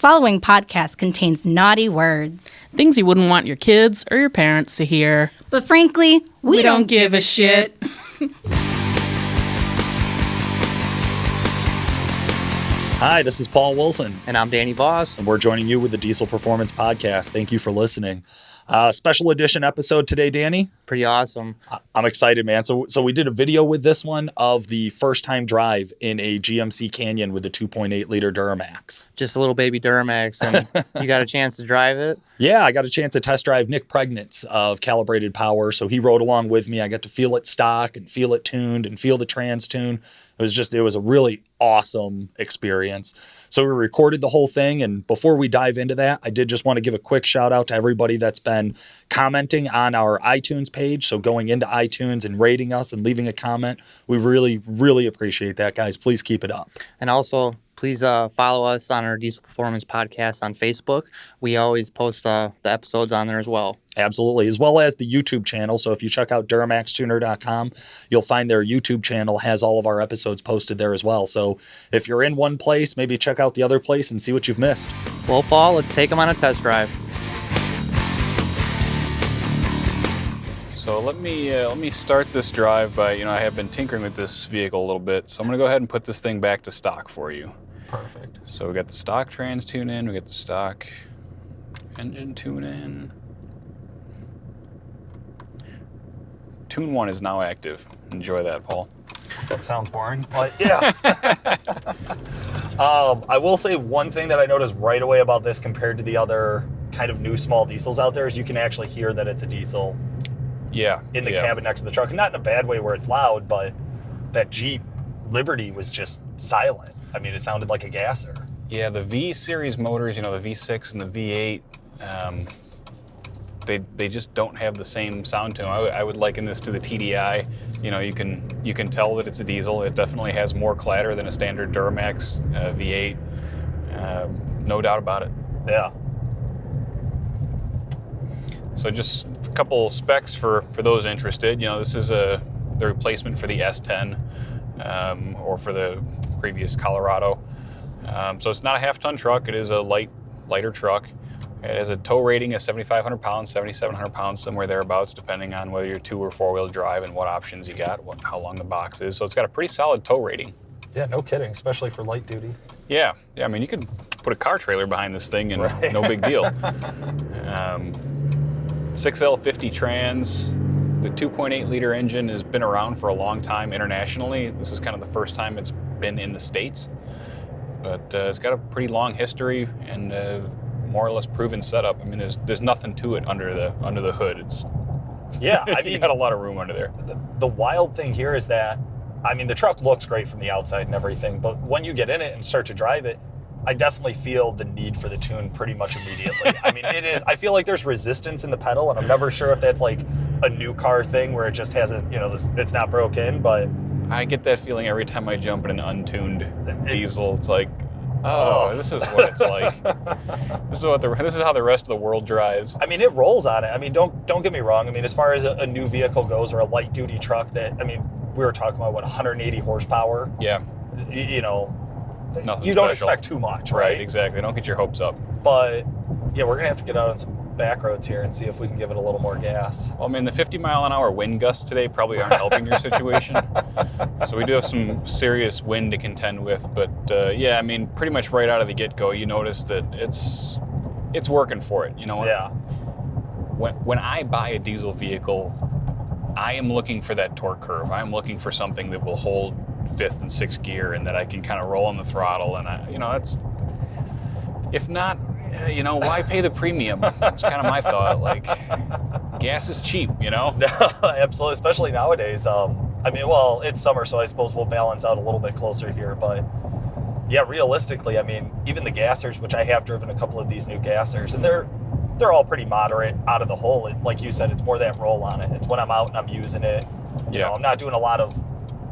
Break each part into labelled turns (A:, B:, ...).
A: following podcast contains naughty words.
B: Things you wouldn't want your kids or your parents to hear.
A: But frankly, we don't give a shit.
C: Hi, this is Paul Wilson.
D: And I'm Danny Voss.
C: And we're joining you with the Diesel Performance Podcast. Thank you for listening. Special edition episode today, Danny.
D: Pretty awesome.
C: I'm excited, man. So we did a video with this one of the first time drive in a GMC Canyon with a 2.8 liter Duramax.
D: Just a little baby Duramax, and you got a chance to drive it?
C: Yeah, I got a chance to test drive Nick Priegnitz of Calibrated Power. So he rode along with me. I got to feel it stock and feel it tuned and feel the trans tune. It was a really awesome experience. So we recorded the whole thing. And before we dive into that, I did just want to give a quick shout out to everybody that's been commenting on our iTunes page. So going into iTunes and rating us and leaving a comment, we really, really appreciate that, guys. Please keep it up.
D: And also, please follow us on our Diesel Performance Podcast on Facebook. We always post the episodes on there as well.
C: Absolutely, as well as the YouTube channel. So if you check out Duramaxtuner.com, you'll find their YouTube channel has all of our episodes posted there as well. So if you're in one place, maybe check out the other place and see what you've missed.
D: Well, Paul, let's take them on a test drive.
E: So let me start this drive by, I have been tinkering with this vehicle a little bit. So I'm going to go ahead and put this thing back to stock for you.
C: Perfect.
E: So we got the stock trans tune in, we got the stock engine tune in. Tune 1 is now active. Enjoy that, Paul.
C: That sounds boring, but yeah. I will say one thing that I noticed right away about this compared to the other kind of new small diesels out there is you can actually hear that it's a diesel.
E: Yeah.
C: In the cabin next to the truck. And not in a bad way where it's loud, but that Jeep Liberty was just silent. I mean, it sounded like a gasser.
E: Yeah, the V-Series motors, the V6 and the V8, they just don't have the same sound to them. I would liken this to the TDI. You can tell that it's a diesel. It definitely has more clatter than a standard Duramax V8. No doubt about it.
C: Yeah.
E: So just a couple specs for those interested. This is the replacement for the S10 or for the previous Colorado. So it's not a half-ton truck. It is a lighter truck. It has a tow rating of 7,500 pounds, 7,700 pounds, somewhere thereabouts, depending on whether you're 2- or 4-wheel drive and what options you got, how long the box is. So it's got a pretty solid tow rating.
C: Yeah, no kidding, especially for light duty.
E: Yeah. I mean, you could put a car trailer behind this thing and no big deal. 6L50 trans. The 2.8 liter engine has been around for a long time internationally. This is kind of the first time it's been in the States. But it's got a pretty long history and more or less proven setup. I mean, there's nothing to it under the hood. It's I mean, you got a lot of room under there.
C: The wild thing here is that, I mean, the truck looks great from the outside and everything, but when you get in it and start to drive it, I definitely feel the need for the tune pretty much immediately. I mean, it is. I feel like there's resistance in the pedal, and I'm never sure if that's like a new car thing where it just hasn't, it's not broken, but
E: I get that feeling every time I jump in an untuned diesel. It's like, this is what it's like. This is how the rest of the world drives.
C: I mean, it rolls on it. I mean, don't get me wrong. I mean, as far as a new vehicle goes or a light duty truck that, I mean, we were talking about 180 horsepower.
E: Yeah.
C: Nothing you don't
E: special.
C: expect too much, right?
E: Exactly. Don't get your hopes up.
C: But yeah, we're gonna have to get out on some back roads here and see if we can give it a little more gas.
E: Well, I mean, the 50-mile-an-hour wind gusts today probably aren't helping your situation. So we do have some serious wind to contend with. But yeah, I mean, pretty much right out of the get-go, you notice that it's working for it.
C: Yeah.
E: When I buy a diesel vehicle, I am looking for that torque curve. I'm looking for something that will hold 5th and 6th gear and that I can kind of roll on the throttle. And that's, if not, why pay the premium? That's kind of my thought. Like, gas is cheap,
C: No, absolutely, especially nowadays. I mean, well, it's summer, so I suppose we'll balance out a little bit closer here. But yeah, realistically, I mean, even the gassers, which I have driven a couple of these new gassers, and they're all pretty moderate out of the hole. Like you said, it's more that roll on it. It's when I'm out and I'm using it. I'm not doing a lot of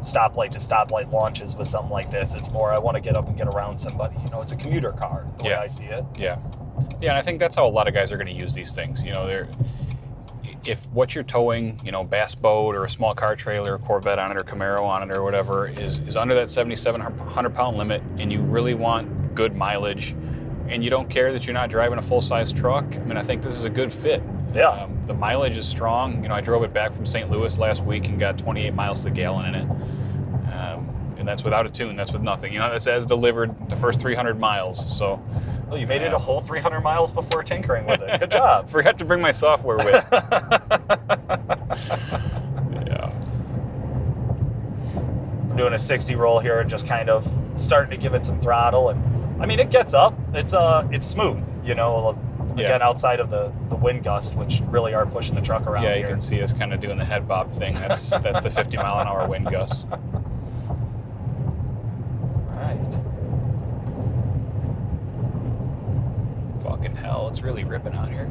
C: stoplight to stoplight launches with something like this. It's more I want to get up and get around somebody. It's a commuter car, the way I see it.
E: Yeah, and I think that's how a lot of guys are going to use these things. If what you're towing, bass boat or a small car trailer, Corvette on it or Camaro on it or whatever is under that 7,700 pound limit, and you really want good mileage and you don't care that you're not driving a full-size truck, I mean, I think this is a good fit.
C: Yeah.
E: The mileage is strong. You know, I drove it back from St. Louis last week and got 28 miles to the gallon in it. And that's without a tune. That's with nothing. You know, that's as delivered the first 300 miles. So,
C: well, you made it a whole 300 miles before tinkering with it. Good job.
E: Forgot to bring my software with. Yeah.
C: I'm doing a 60 roll here and just kind of starting to give it some throttle, and I mean, it gets up. It's smooth. You know, again, outside of the wind gust, which really are pushing the truck around.
E: Yeah, you
C: here.
E: can see us kind of doing the head bob thing. That's the 50 mile an hour wind gusts. Fucking hell, it's really ripping out here.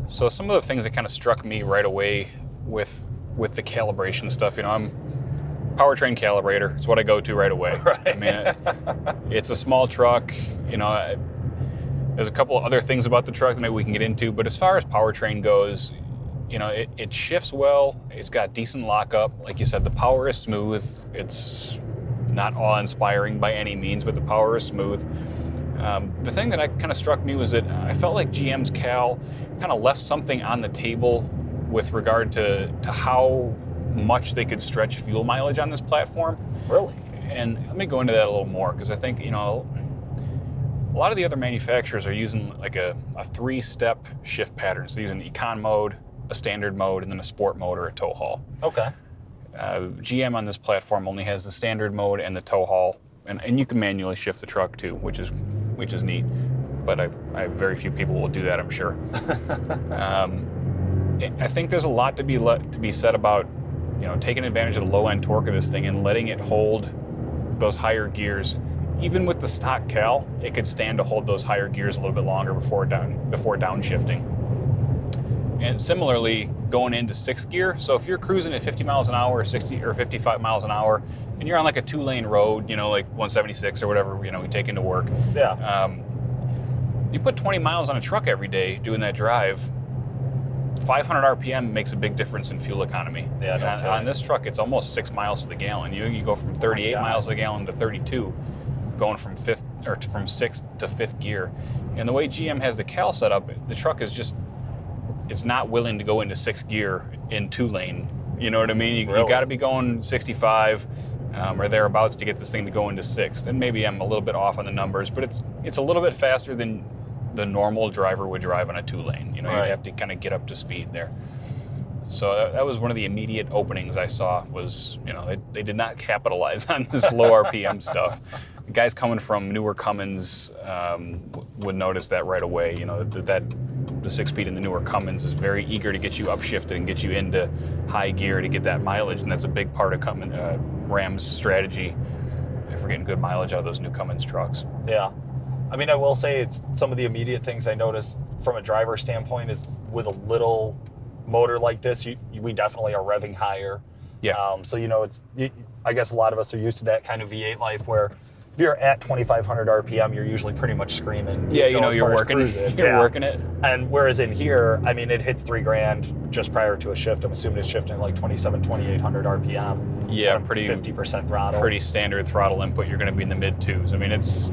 E: So some of the things that kind of struck me right away with the calibration stuff, you know, I'm Powertrain calibrator. It's what I go to right away.
C: Right.
E: I mean, it's a small truck, you know, there's a couple of other things about the truck that maybe we can get into, but as far as Powertrain goes, you know, it shifts well. It's got decent lockup. Like you said, the power is smooth. It's not awe-inspiring by any means, but the power is smooth. The thing that kind of struck me was that I felt like GM's cal kind of left something on the table with regard to how much they could stretch fuel mileage on this platform.
C: Really?
E: And let me go into that a little more, because I think, you know, a lot of the other manufacturers are using like a 3-step shift pattern. So they're using econ mode, a standard mode, and then a sport mode or a tow haul.
C: Okay.
E: GM on this platform only has the standard mode and the tow haul, and you can manually shift the truck too, which is neat. But I very few people will do that, I'm sure. I think there's a lot to be said about, you know, taking advantage of the low end torque of this thing and letting it hold those higher gears. Even with the stock cal, it could stand to hold those higher gears a little bit longer before downshifting. And similarly, going into 6th gear, so if you're cruising at 50 miles an hour or 60 or 55 miles an hour, and you're on like a 2-lane road, you know, like 176 or whatever, you know, we take into work.
C: Yeah.
E: You put 20 miles on a truck every day doing that drive, 500 RPM makes a big difference in fuel economy.
C: Yeah, no
E: and on this truck, it's almost 6 miles to the gallon. You go from 38 miles a gallon to 32, going from 6th to 5th gear. And the way GM has the cal set up, the truck is just, it's not willing to go into 6th gear in 2-lane. You know what I mean? You got to be going 65 or thereabouts to get this thing to go into 6th. And maybe I'm a little bit off on the numbers, but it's a little bit faster than the normal driver would drive on a 2-lane. You know,
C: right.
E: You'd have to kind of get up to speed there. So that was one of the immediate openings I saw was, you know, they did not capitalize on this low RPM stuff. The guys coming from newer Cummins would notice that right away. You know, that the 6-speed in the newer Cummins is very eager to get you upshifted and get you into high gear to get that mileage, and that's a big part of Ram's strategy for getting good mileage out of those new Cummins trucks.
C: Yeah. I mean, I will say it's some of the immediate things I noticed from a driver standpoint is with a little motor like this, we definitely are revving higher.
E: Yeah.
C: So, you know, I guess a lot of us are used to that kind of V8 life where if you're at 2,500 RPM, you're usually pretty much screaming.
E: Yeah, you know
C: as
E: you're
C: far as
E: working.
C: cruising.
E: You're
C: Yeah.
E: working it.
C: And whereas in here, I mean, it hits $3,000 just prior to a shift. I'm assuming it's shifting like 2,800 RPM.
E: Yeah,
C: at
E: pretty
C: 50% throttle.
E: Pretty standard throttle input. You're going to be in the mid 2s. I mean, it's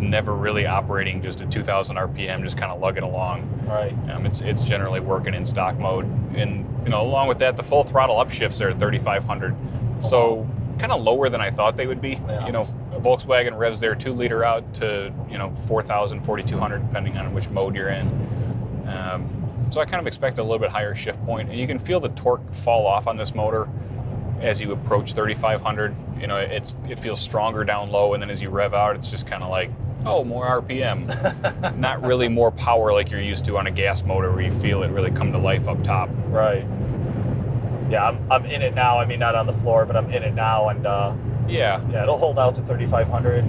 E: never really operating just at 2,000 RPM, just kind of lugging along.
C: Right.
E: It's generally working in stock mode, and you know, along with that, the full throttle upshifts are at 3,500. So kind of lower than I thought they would be.
C: Yeah.
E: You know, Volkswagen revs their 2-liter out to, you know, 4,000, 4,200, depending on which mode you're in. So I kind of expect a little bit higher shift point, and you can feel the torque fall off on this motor as you approach 3,500. You know, it feels stronger down low, and then as you rev out, it's just kind of like, oh, more RPM. Not really more power like you're used to on a gas motor where you feel it really come to life up top.
C: Right. Yeah, I'm in it now. I mean, not on the floor, but I'm in it now, and
E: Yeah,
C: it'll hold out to 3,500.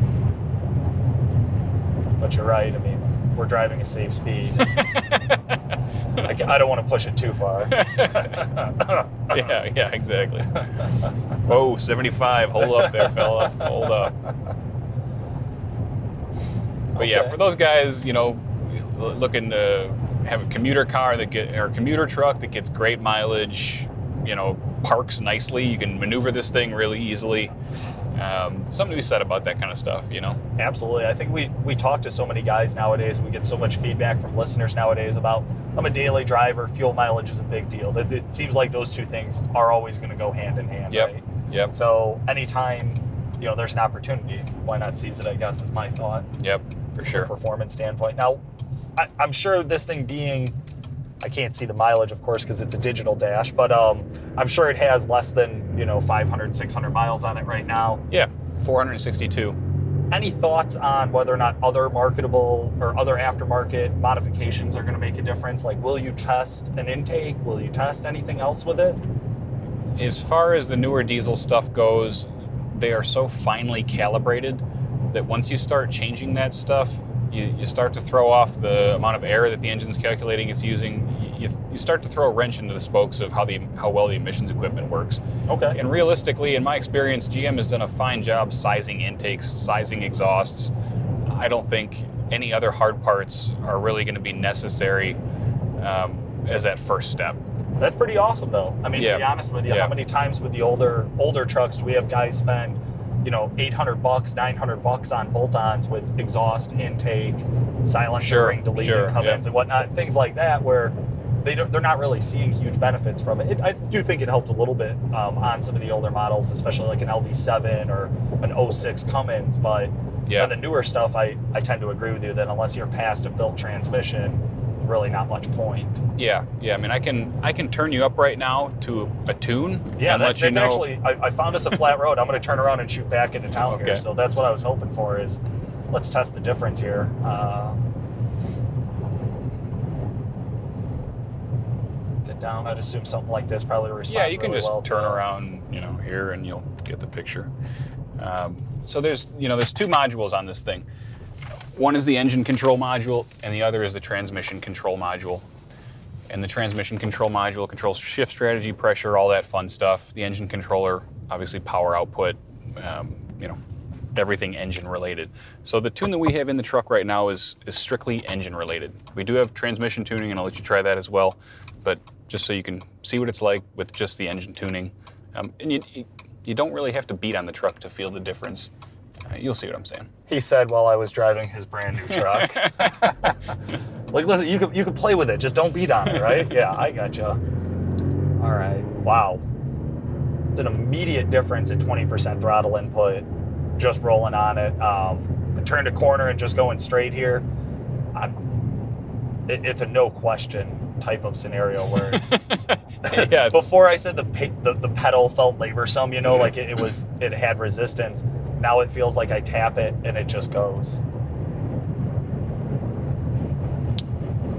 C: But you're right. I mean, we're driving a safe speed. I don't want to push it too far.
E: yeah, exactly. Whoa, 75. Hold up there, fella. Hold up. But yeah,
C: Okay.
E: for those guys, you know, looking to have a commuter car or commuter truck that gets great mileage, parks nicely. You can maneuver this thing really easily. Something to be said about that kind of stuff,
C: Absolutely. I think we talk to so many guys nowadays. We get so much feedback from listeners nowadays about, I'm a daily driver, fuel mileage is a big deal. It seems like those two things are always going to go hand in hand, right?
E: Yep.
C: So anytime, there's an opportunity, why not seize it, I guess, is my thought.
E: Yep, for sure.
C: From a performance standpoint. Now, I'm sure this thing being, I can't see the mileage, of course, because it's a digital dash, but I'm sure it has less than, 500, 600 miles on it right now.
E: Yeah, 462.
C: Any thoughts on whether or not other marketable or other aftermarket modifications are going to make a difference? Like, will you test an intake? Will you test anything else with it?
E: As far as the newer diesel stuff goes, they are so finely calibrated that once you start changing that stuff, you start to throw off the amount of air that the engine's calculating it's using. You start to throw a wrench into the spokes of how well the emissions equipment works.
C: Okay.
E: And realistically, in my experience, GM has done a fine job sizing intakes, sizing exhausts. I don't think any other hard parts are really going to be necessary as that first step.
C: That's pretty awesome, though. I mean, to be honest with you, how many times with the older trucks do we have guys spend, $800, $900 on bolt-ons with exhaust, intake, silencer ring, deleting come-ins and whatnot, things like that, where they're not really seeing huge benefits from it. I do think it helped a little bit on some of the older models, especially like an LB7 or an 06 Cummins, but on the newer stuff, I tend to agree with you that unless you're past a built transmission, there's really not much point.
E: Yeah. I mean, I can turn you up right now to a tune.
C: Yeah,
E: and
C: that's actually, I found us a flat road. I'm going to turn around and shoot back into town here. So that's what I was hoping for is, let's test the difference here. Get down. I'd assume something like this probably responds really well.
E: Yeah, you can just turn around, here and you'll get the picture. So there's two modules on this thing. One is the engine control module, and the other is the transmission control module. And the transmission control module controls shift strategy, pressure, all that fun stuff. The engine controller, obviously power output, everything engine related. So the tune that we have in the truck right now is strictly engine related. We do have transmission tuning, and I'll let you try that as well. But just so you can see what it's like with just the engine tuning. And you don't really have to beat on the truck to feel the difference. You'll see what I'm saying.
C: He said while I was driving his brand new truck. Like, listen, you could play with it, just don't beat on it, right? Yeah, I gotcha. All right, wow. It's an immediate difference at 20% throttle input, just rolling on it. I turned a corner and just going straight here. It's a no question type of scenario where before I said the pedal felt laborsome, like it had resistance. Now it feels like I tap it and it just goes.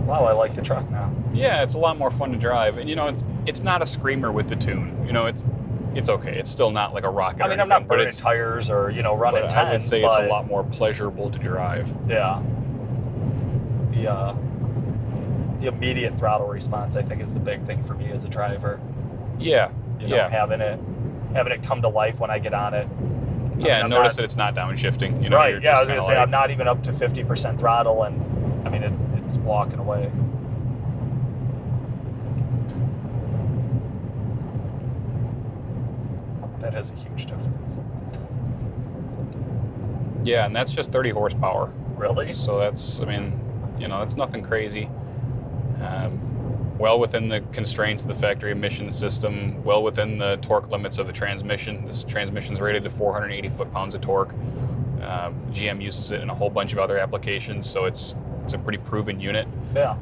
C: Wow, I like the truck now.
E: Yeah, it's a lot more fun to drive, and it's not a screamer with the tune. It's okay. It's still not like a rocket.
C: I mean, I'm not burning tires or running tens.
E: I would say it's a lot more pleasurable to drive.
C: Yeah. The immediate throttle response, I think, is the big thing for me as a driver.
E: Yeah.
C: Having it come to life when I get on it.
E: Yeah, and notice that it's not downshifting.
C: Right. Yeah, I was gonna say I'm not even up to 50% throttle, and I mean it's walking away. That has a huge difference.
E: Yeah, and that's just 30 horsepower.
C: Really?
E: So that's nothing crazy. Well within the constraints of the factory emission system, well within the torque limits of the transmission. This transmission is rated to 480 foot-pounds of torque. GM uses it in a whole bunch of other applications, so it's a pretty proven unit.
C: Yeah.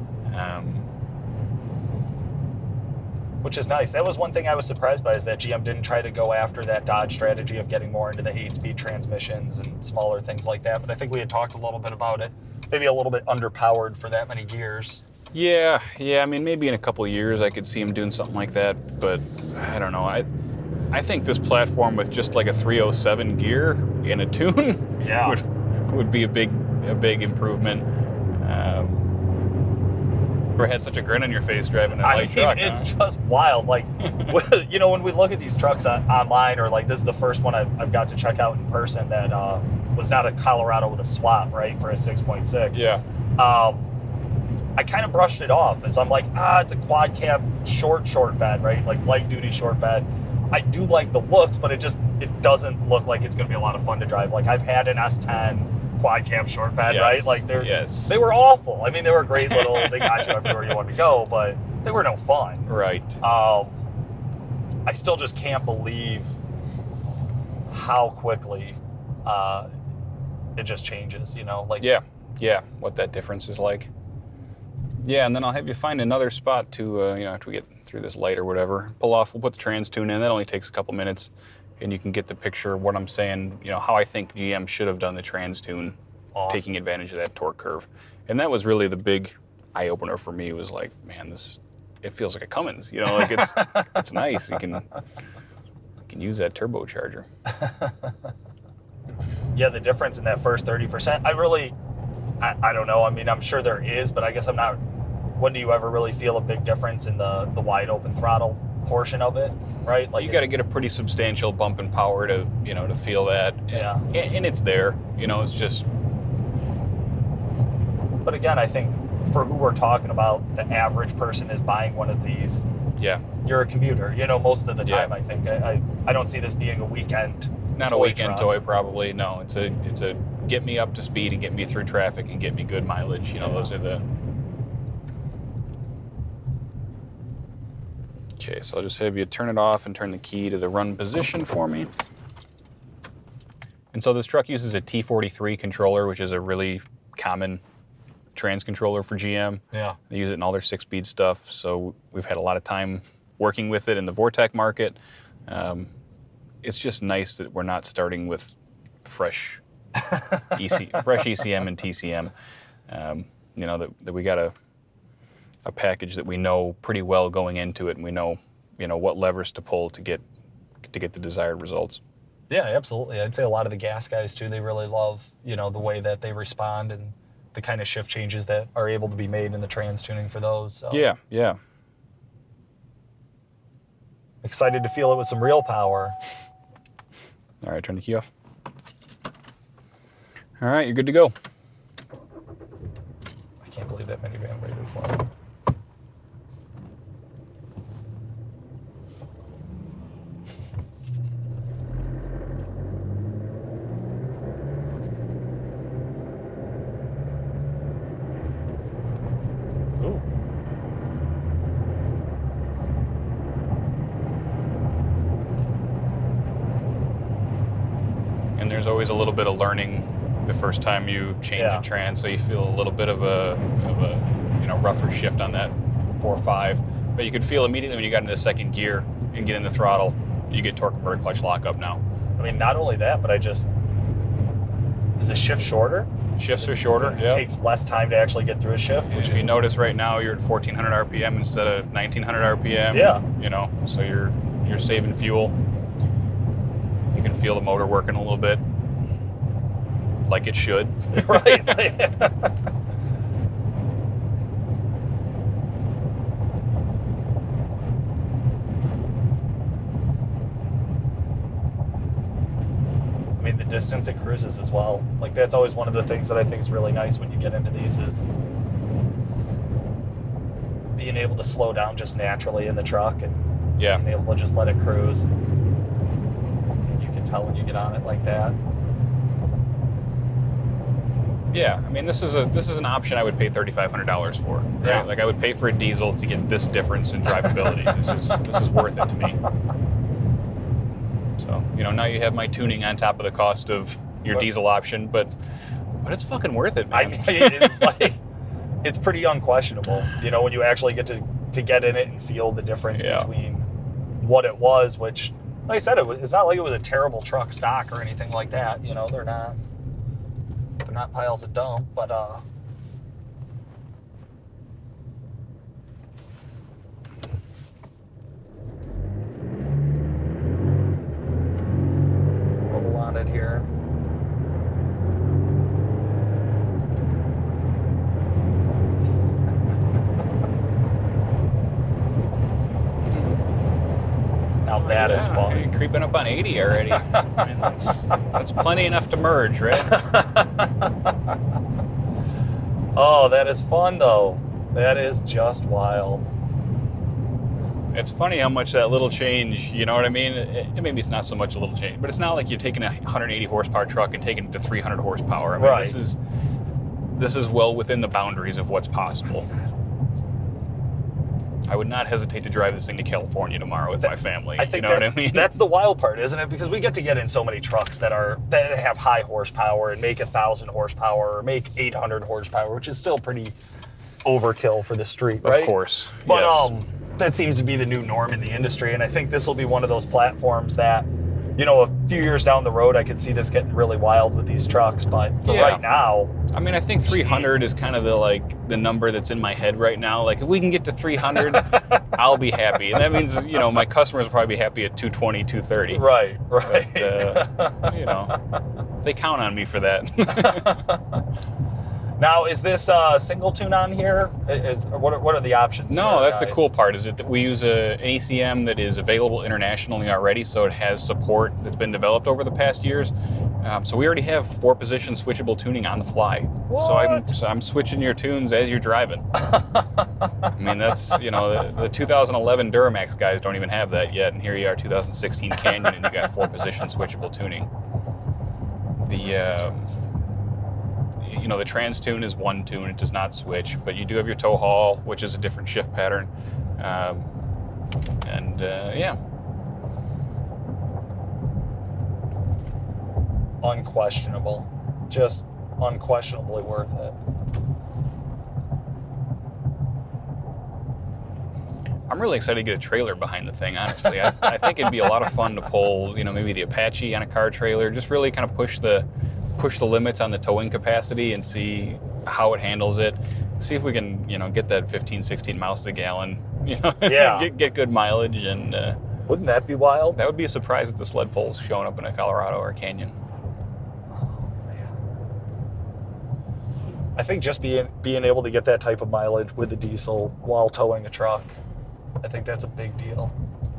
C: Which is nice. That was one thing I was surprised by, is that GM didn't try to go after that Dodge strategy of getting more into the 8-speed transmissions and smaller things like that. But I think we had talked a little bit about it. Maybe a little bit underpowered for that many gears.
E: Yeah. I mean, maybe in a couple of years I could see him doing something like that, but I don't know. I think this platform with just like a 307 gear in a tune would be a big improvement. Never had such a grin on your face driving a light truck.
C: It's just wild. Like, when we look at these trucks online, or like this is the first one I've got to check out in person that was not a Colorado with a swap, right, for a 6.6.
E: Yeah.
C: I kind of brushed it off as I'm like, it's a quad cab short bed, right? Like light duty short bed. I do like the looks, but it doesn't look like it's going to be a lot of fun to drive. Like I've had an S10 quad cab short bed,
E: Yes,
C: right? Like
E: yes.
C: they were awful. I mean, they were great little, they got you everywhere you wanted to go, but they were no fun.
E: Right.
C: I still just can't believe how quickly it just changes, you know? Like
E: Yeah, what that difference is like. Yeah, and then I'll have you find another spot to, after we get through this light or whatever, we'll put the trans tune in. That only takes a couple minutes, and you can get the picture of what I'm saying, how I think GM should have done the trans tune, taking advantage of that torque curve. And that was really the big eye-opener for me, was like, man, it feels like a Cummins, like it's nice. You can use that turbocharger.
C: Yeah, the difference in that first 30%, I don't know. I mean, I'm sure there is, but I guess I'm not. When do you ever really feel a big difference in the wide open throttle portion of it, right? Like
E: you got to get a pretty substantial bump in power to feel that.
C: Yeah.
E: And it's there. It's just.
C: But again, I think for who we're talking about, the average person is buying one of these.
E: Yeah.
C: You're a commuter, most of the time. I think I don't see this being a weekend.
E: Not a weekend toy, probably. No, it's a get me up to speed and get me through traffic and get me good mileage. Those are the. Okay, so I'll just have you turn it off and turn the key to the run position for me. And so this truck uses a T43 controller, which is a really common trans controller for GM.
C: Yeah.
E: They use it in all their 6-speed stuff, so we've had a lot of time working with it in the Vortec market. It's just nice that we're not starting with fresh ECM and TCM. That we got a package that we know pretty well going into it, and we know what levers to pull to get the desired results.
C: Yeah, absolutely. I'd say a lot of the gas guys too, they really love the way that they respond and the kind of shift changes that are able to be made in the trans tuning for those. So.
E: Yeah.
C: Excited to feel it with some real power.
E: All right, turn the key off. All right, you're good to go.
C: I can't believe that minivan rated for me. Ooh.
E: And there's always a little bit of learning the first time you change a trans, so you feel a little bit of a rougher shift on that 4.5. But you could feel immediately when you got into second gear and get in the throttle, you get torque converter clutch lockup now.
C: I mean, not only that, but is the shift shorter?
E: Shifts are shorter.
C: It takes less time to actually get through a shift.
E: If you notice right now, you're at 1,400 RPM instead of 1,900 RPM.
C: Yeah.
E: So you're saving fuel. You can feel the motor working a little bit, like it should.
C: Right. I mean, the distance it cruises as well. Like, that's always one of the things that I think is really nice when you get into these is being able to slow down just naturally in the truck and being able to just let it cruise. And you can tell when you get on it like that.
E: Yeah, I mean, this is an option I would pay $3,500 for. Right?
C: Yeah.
E: Like I would pay for a diesel to get this difference in drivability. This is worth it to me. So now you have my tuning on top of the cost of your diesel option, but it's fucking worth it, man.
C: I mean, it's pretty unquestionable. When you actually get to get in it and feel the difference between what it was, which, like I said, it's not like it was a terrible truck stock or anything like that. They're not piles of dump, but roll on it here. Now that is fun.
E: You're creeping up on 80 already. I mean, that's plenty enough to merge, right?
C: Oh, that is fun though. That is just wild.
E: It's funny how much that little change, you know what I mean? Maybe it's not so much a little change, but it's not like you're taking a 180 horsepower truck and taking it to 300 horsepower. I mean,
C: Right.
E: This is well within the boundaries of what's possible. I would not hesitate to drive this thing to California tomorrow with my family.
C: I think
E: you know what I mean?
C: that's the wild part, isn't it? Because we get to get in so many trucks that have high horsepower and make 1,000 horsepower or make 800 horsepower, which is still pretty overkill for the street, right?
E: Of course.
C: But
E: yes.
C: That seems to be the new norm in the industry, and I think this will be one of those platforms that, you know, a few years down the road, I could see this getting really wild with these trucks. But for right now,
E: I mean, I think 300 is kind of the number that's in my head right now. Like, if we can get to 300, I'll be happy, and that means, you know, my customers will probably be happy at 220, 230.
C: Right.
E: But, you know, they count on me for that.
C: Now, is this a single tune on here? What are the options?
E: No, that's the cool part, is that we use an ECM that is available internationally already, so it has support that's been developed over the past years. So we already have 4-position switchable tuning on the fly.
C: What?
E: So I'm switching your tunes as you're driving. I mean, that's, you know, the 2011 Duramax guys don't even have that yet, and here you are, 2016 Canyon, and you got 4-position switchable tuning. You know, the trans tune is one tune, it does not switch, but you do have your tow haul, which is a different shift pattern. Yeah.
C: Unquestionable. Just unquestionably worth it.
E: I'm really excited to get a trailer behind the thing, honestly. I think it'd be a lot of fun to pull, you know, maybe the Apache on a car trailer, just really kind of push the limits on the towing capacity and see how it handles it. See if we can, you know, get that 15, 16 miles to the gallon, you know, get good mileage. And
C: wouldn't that be wild?
E: that would be a surprise if the sled pole's showing up in a Colorado or a canyon.
C: I think just being able to get that type of mileage with a diesel while towing a truck, I think that's a big deal.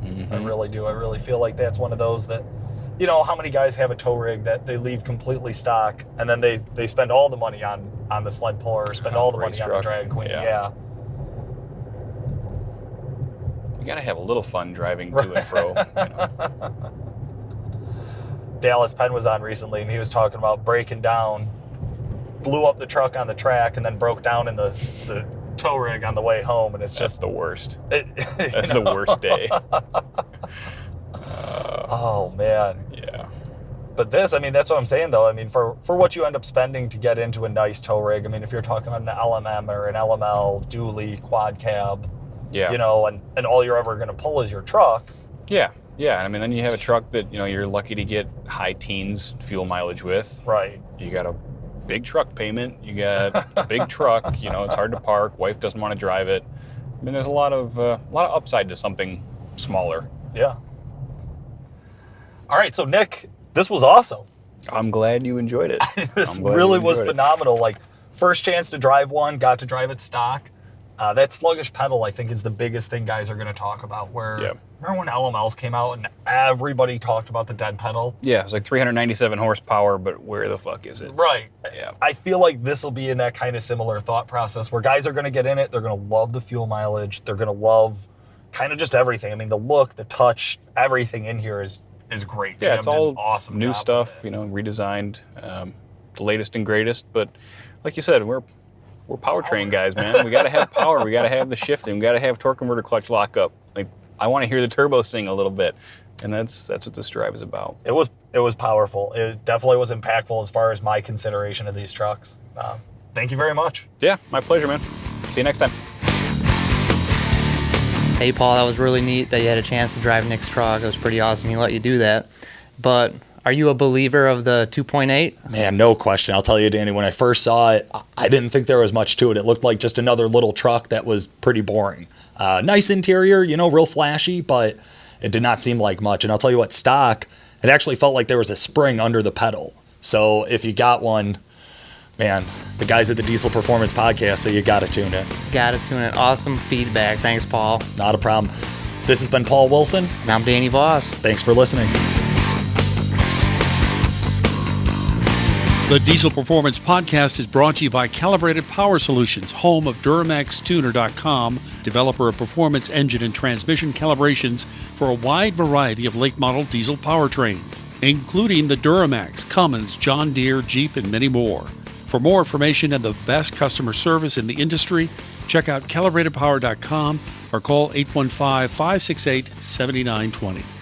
E: Mm-hmm.
C: I really do. I really feel like that's one of those that, you know, how many guys have a tow rig that they leave completely stock and then they spend all the money on the sled puller or spend all the money on the drag queen. Yeah.
E: You got to have a little fun driving to and fro. You know.
C: Dallas Penn was on recently and he was talking about breaking down, blew up the truck on the track and then broke down in the tow rig on the way home, and it's
E: That's
C: just
E: the worst.
C: That's
E: the worst day.
C: Oh man.
E: Yeah.
C: But this, I mean, that's what I'm saying though. I mean, for what you end up spending to get into a nice tow rig, I mean, if you're talking about an LMM or an LML, dually, quad cab,
E: Yeah.
C: you know, and all you're ever going to pull is your truck.
E: Yeah. Yeah. I mean, then you have a truck that, you know, you're lucky to get high teens fuel mileage with.
C: Right.
E: You got a big truck payment. You got a big truck. You know, it's hard to park. Wife doesn't want to drive it. I mean, there's a lot of upside to something smaller.
C: Yeah. All right. So Nick, this was awesome.
E: I'm glad you enjoyed it.
C: This
E: I'm glad
C: really
E: you
C: was
E: enjoyed it.
C: phenomenal. Like, first chance to drive one, got to drive it stock. That sluggish pedal, I think, is the biggest thing guys are going to talk about. Remember when LMLs came out and everybody talked about the dead pedal?
E: Yeah, it's like 397 horsepower, but where the fuck is it?
C: Right.
E: Yeah.
C: I feel like this will be in that kind of similar thought process where guys are going to get in it. They're going to love the fuel mileage. They're going to love kind of just everything. I mean, the look, the touch, everything in here is great.
E: Yeah,
C: Jim
E: it's
C: did an
E: all
C: awesome
E: new
C: job
E: stuff,
C: with it.
E: you know, redesigned, the latest and greatest. But like you said, we're powertrain guys, man. We got to have power. We got to have the shifting. We got to have torque converter clutch lockup. Like, I want to hear the turbo sing a little bit, and that's what this drive is about.
C: It was powerful. It definitely was impactful as far as my consideration of these trucks. Thank you very much.
E: Yeah, my pleasure, man. See you next time.
D: Hey, Paul, that was really neat that you had a chance to drive Nick's truck. It was pretty awesome he let you do that. But are you a believer of the 2.8?
F: Man, no question. I'll tell you, Danny, when I first saw it, I didn't think there was much to it. It looked like just another little truck that was pretty boring. Nice interior, you know, real flashy, but it did not seem like much. And I'll tell you what, stock, it actually felt like there was a spring under the pedal. So if you got one, man, the guys at the Diesel Performance Podcast say you got to tune it.
D: Got to tune it. Awesome feedback. Thanks, Paul.
F: Not a problem. This has been Paul Wilson.
D: And I'm Danny Voss.
F: Thanks for listening.
G: The Diesel Performance Podcast is brought to you by Calibrated Power Solutions, home of Duramaxtuner.com, developer of performance engine and transmission calibrations for a wide variety of late model diesel powertrains, including the Duramax, Cummins, John Deere, Jeep, and many more. For more information and the best customer service in the industry, check out calibratedpower.com or call 815-568-7920.